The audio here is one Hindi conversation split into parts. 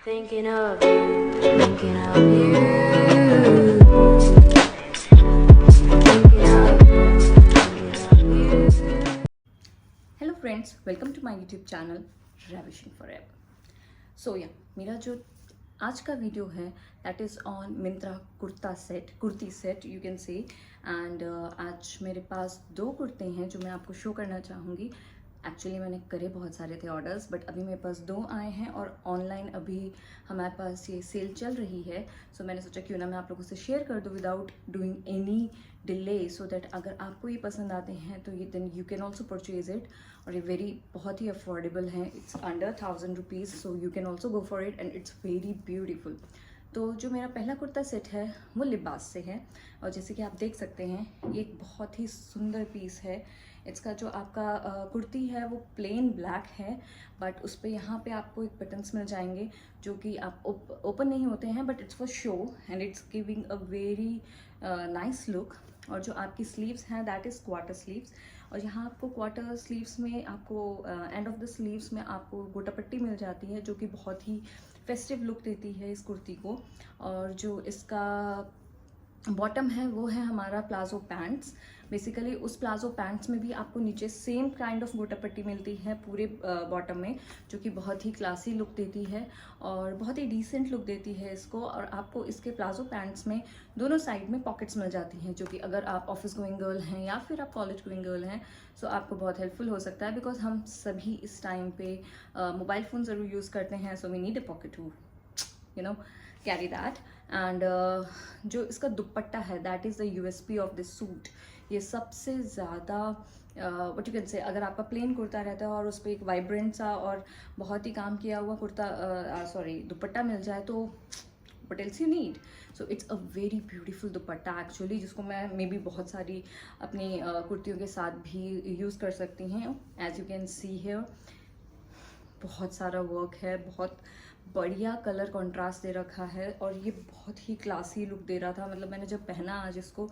Thinking of you, thinking of you, thinking of you. Hello friends, welcome to my YouTube channel ravishing forever. So yeah मेरा जो आज का वीडियो है that is on Myntra kurti set you can say. And आज मेरे पास दो कुर्ते हैं जो मैं आपको शो करना चाहूँगी। एक्चुअली मैंने करे बहुत सारे थे ऑर्डर्स, बट अभी मेरे पास दो आए हैं और ऑनलाइन अभी हमारे पास ये सेल चल रही है। सो मैंने सोचा क्यों ना मैं आप लोगों से शेयर कर दूँ without doing any delay, so that अगर आपको ये पसंद आते हैं तो ये then you can also purchase it. और ये बहुत ही अफोर्डेबल है, it's under 1000 rupees, so you can also go for it and it's very beautiful. तो जो मेरा पहला कुर्ता सेट है वो लिबास से है, और जैसे कि आप देख सकते हैं ये एक बहुत ही सुंदर पीस है। इसका जो आपका कुर्ती है वो प्लेन ब्लैक है, बट उस पर यहाँ पे आपको एक बटन्स मिल जाएंगे जो कि आप ओपन नहीं होते हैं, but it's for show and it's giving a very nice look. और जो आपकी स्लीव्स हैं दैट इज़ क्वार्टर स्लीव्स, और यहाँ आपको क्वार्टर स्लीव्स में आपको एंड ऑफ द स्लीव्स में आपको गोटापट्टी मिल जाती है जो कि बहुत ही फेस्टिव लुक देती है इस कुर्ती को। और जो इसका बॉटम है वो है हमारा प्लाजो पैंट्स। बेसिकली उस प्लाजो पैंट्स में भी आपको नीचे सेम काइंड ऑफ गोटापट्टी मिलती है पूरे बॉटम में, जो कि बहुत ही क्लासी लुक देती है और बहुत ही डिसेंट लुक देती है इसको। और आपको इसके प्लाजो पैंट्स में दोनों साइड में पॉकेट्स मिल जाती हैं, जो कि अगर आप ऑफिस गोइंग गर्ल हैं या फिर आप कॉलेज गोइंग गर्ल हैं सो आपको बहुत हेल्पफुल हो सकता है, बिकॉज हम सभी इस टाइम पे मोबाइल फ़ोन ज़रूर यूज़ करते हैं, so we need a pocket to carry that. And जो इसका दुपट्टा है that is the USP of this suit. ये सबसे ज़्यादा व्हाट यू कैन से, अगर आपका प्लेन कुर्ता रहता है और उस पर एक वाइब्रेंट सा और बहुत ही काम किया हुआ दुपट्टा मिल जाए तो what else you need. So it's a very beautiful dupatta actually, जिसको मैं मे बी बहुत सारी अपनी कुर्तियों के साथ भी यूज़ कर सकती हैं। As you can see here बहुत सारा वर्क है, बहुत बढ़िया कलर कंट्रास्ट दे रखा है और ये बहुत ही क्लासी लुक दे रहा था। मतलब मैंने जब पहना आज इसको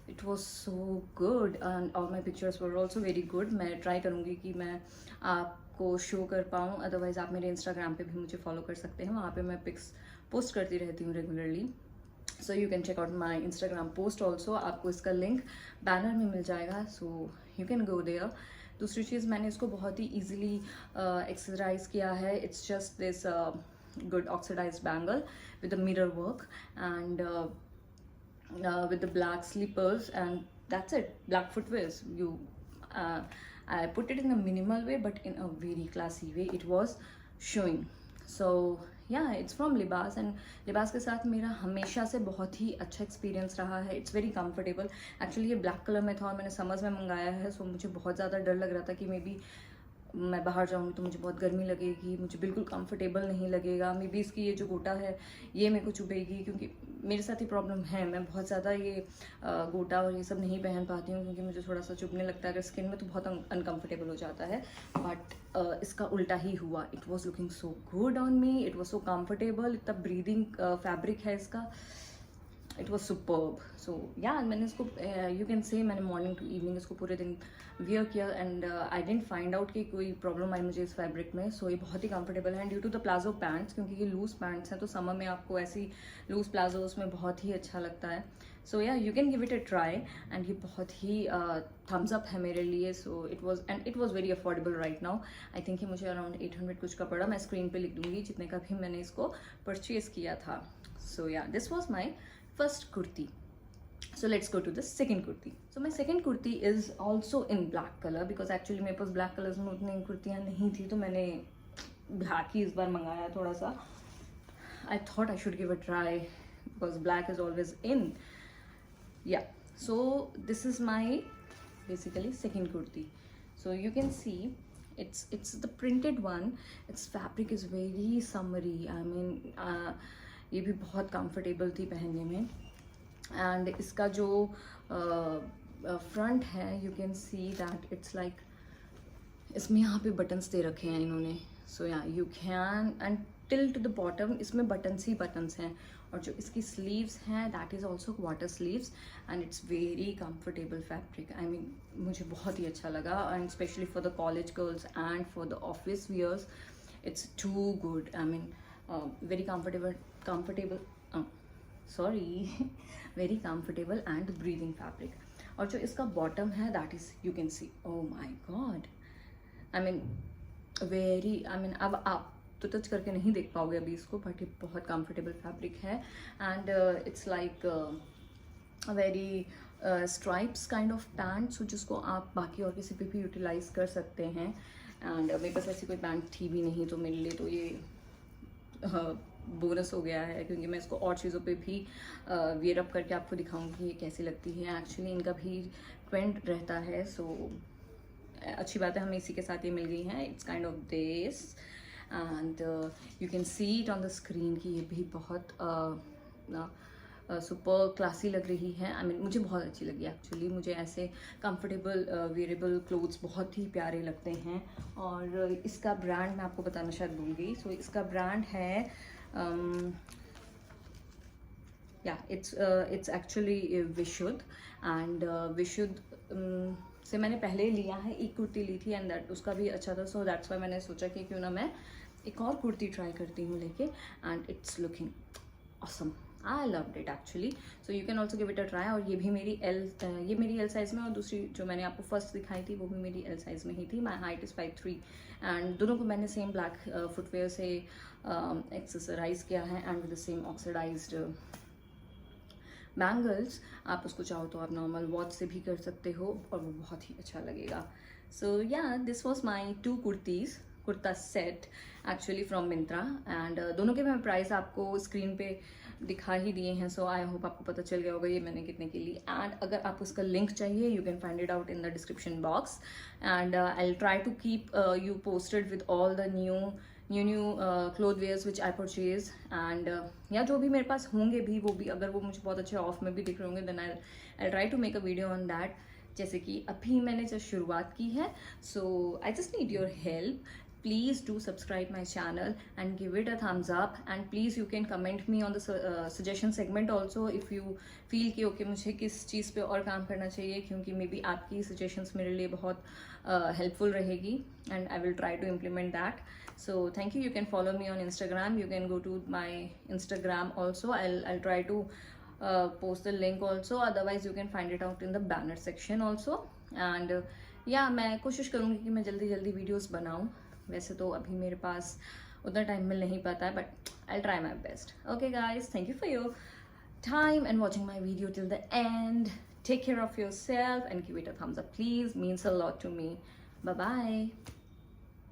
it was so good and और my pictures were also very good. मैं ट्राई करूँगी कि मैं आपको शो कर पाऊँ, अदरवाइज़ आप मेरे इंस्टाग्राम पे भी मुझे फॉलो कर सकते हैं, वहाँ पे मैं पिक्स पोस्ट करती रहती हूँ regularly. So you can check out my Instagram post also, आपको इसका लिंक बैनर में मिल जाएगा, so you can go there. दूसरी चीज़, मैंने इसको बहुत ही ईजिली एक्सरसाइज किया है। It's just this good oxidised bangle with the mirror work and with the black slippers, and that's it, black footwears. I put it in a minimal way but in a very classy way, it was showing. So yeah, it's from लिबास एंड लिबास के साथ मेरा हमेशा से बहुत ही अच्छा एक्सपीरियंस रहा है। It's very comfortable. एक्चुअली ये ब्लैक कलर में था और मैंने समर्स में मंगाया है, सो मुझे बहुत ज़्यादा डर लग रहा था कि मे बी मैं बाहर जाऊँगी तो मुझे बहुत गर्मी लगेगी, मुझे बिल्कुल कंफर्टेबल नहीं लगेगा, मे बी इसकी ये जो गोटा है ये मेरे को चुभेगी, क्योंकि मेरे साथ ही प्रॉब्लम है, मैं बहुत ज़्यादा ये गोटा और ये सब नहीं पहन पाती हूँ क्योंकि मुझे थोड़ा सा चुभने लगता है अगर स्किन में, तो बहुत अनकम्फर्टेबल हो जाता है। बट इसका उल्टा ही हुआ, it was looking so good on me, it was so comfortable, इतना ब्रीदिंग फैब्रिक है इसका, इट वॉज सुपर्ब। सो या मैंने इसको यू कैन से मैंने मॉर्निंग टू इवनिंग इसको पूरे दिन वियर किया and I dent find out कि कोई प्रॉब्लम आई मुझे इस फैब्रिक में। सो ये बहुत ही कंफर्टेबल है, and due to the palazzo pants, क्योंकि ये लूज पैंट्स हैं तो समर में आपको ऐसी लूज प्लाजो उसमें बहुत ही अच्छा लगता है। सो या you can give it a try, and ये बहुत ही थम्स अप है मेरे लिए। So it was very affordable right now. I think ये मुझे अराउंड 800 कुछ का पड़ा, मैं स्क्रीन पे लिख दूंगी जितने का भी मैंने इसको परचेज किया था। सो या this was my first kurti. So let's go to the second kurti. So my second kurti is also in black color, because actually मेरे पास black colors में उतनी कुर्तियाँ नहीं थी, तो मैंने black ही इस बार मंगाया थोड़ा सा। I thought I should give a try because black is always in. Yeah, so this is my basically second kurti. So you can see it's the printed one. Its fabric is very summery. I mean ये भी बहुत कंफर्टेबल थी पहनने में। एंड इसका जो फ्रंट है you can see that it's like, इसमें यहाँ पे बटन्स दे रखे हैं इन्होंने। सो या you can and till to the bottom इसमें बटन्स ही बटन्स हैं, और जो इसकी स्लीव्स हैं that is also water sleeves and it's very comfortable fabric. I mean मुझे बहुत ही अच्छा लगा, and specially for the college girls and for the office wears it's too good. I mean very comfortable sorry very comfortable and breathing fabric. और जो इसका बॉटम है that is you can see, oh my god, I mean अब आप तो टच करके नहीं देख पाओगे अभी इसको, बट ये बहुत कंफर्टेबल फैब्रिक है. And it's like very stripes kind of pant, so जिसको आप बाकी और किसी पे भी यूटिलाइज कर सकते हैं. एंड मेरे पास ऐसी कोई पैंट थी भी नहीं, तो मेरे लिए तो ये बोनस हो गया है, क्योंकि मैं इसको और चीज़ों पे भी वियर अप करके आपको दिखाऊंगी ये कैसी लगती है. एक्चुअली इनका भी ट्रेंड रहता है, सो अच्छी बात है हमें इसी के साथ ये मिल गई हैं. It's kind of this and you can see it on the screen कि ये भी बहुत सुपर क्लासी लग रही है. आई मीन मुझे बहुत अच्छी लगी एक्चुअली. मुझे ऐसे कंफर्टेबल वेयरेबल क्लोथ्स बहुत ही प्यारे लगते हैं. और इसका ब्रांड मैं आपको बताना शायद भूल गई. सो इसका ब्रांड है इट्स एक्चुअली विशुद्ध. एंड विशुद्ध से मैंने पहले लिया है, एक कुर्ती ली थी एंड दैट उसका भी अच्छा था. सो दैट्स वाई मैंने सोचा कि क्यों ना मैं एक और कुर्ती ट्राई करती हूँ लेके. And it's looking awesome. I loved it actually. So you can also give it a try. और ये भी मेरी एल साइज़ में, और दूसरी जो मैंने आपको फर्स्ट दिखाई थी वो भी मेरी एल साइज़ में ही थी. माई हाइट इज़ 5'3" एंड दोनों को मैंने सेम ब्लैक फुटवेयर से एक्सेसराइज किया है and with the same oxidised bangles. आप उसको चाहो तो आप नॉर्मल वॉच से भी कर सकते हो और वो बहुत ही अच्छा लगेगा. सो या this was my 2 kurta set actually from Myntra. And दोनों के मैं प्राइस आपको स्क्रीन पे दिखा ही दिए हैं. सो आई होप आपको पता चल गया होगा ये मैंने कितने की ली. एंड अगर आपको उसका लिंक चाहिए you can find it out in the description box. And I will try to keep you posted with all the new cloth wears which I purchase. And या जो भी मेरे पास होंगे भी, वो भी अगर वो मुझे बहुत अच्छे ऑफ में भी दिख रहे होंगे then I try to make a video on that. जैसे कि अभी मैंने जस्ट शुरुआत की है, so I just need your help. Please do subscribe my channel and give it a thumbs up. And please you can comment me on the suggestion segment also if you feel कि okay मुझे किस चीज़ पे और काम करना चाहिए, क्योंकि मे बी आपकी suggestions मेरे लिए बहुत helpful रहेगी and I will try to implement that. So thank you. You can follow me on Instagram. You can go to my Instagram also. I'll try to post the link also. Otherwise you can find it out in the banner section also. And मैं कोशिश करूँगी कि मैं जल्दी वीडियोस बनाऊँ. वैसे तो अभी मेरे पास उतना टाइम मिल नहीं पाता है, but I try my best. Okay guys, thank you for your time and watching my video till the end. Take care of yourself and give it a thumbs up please. Means a lot to me. Bye bye.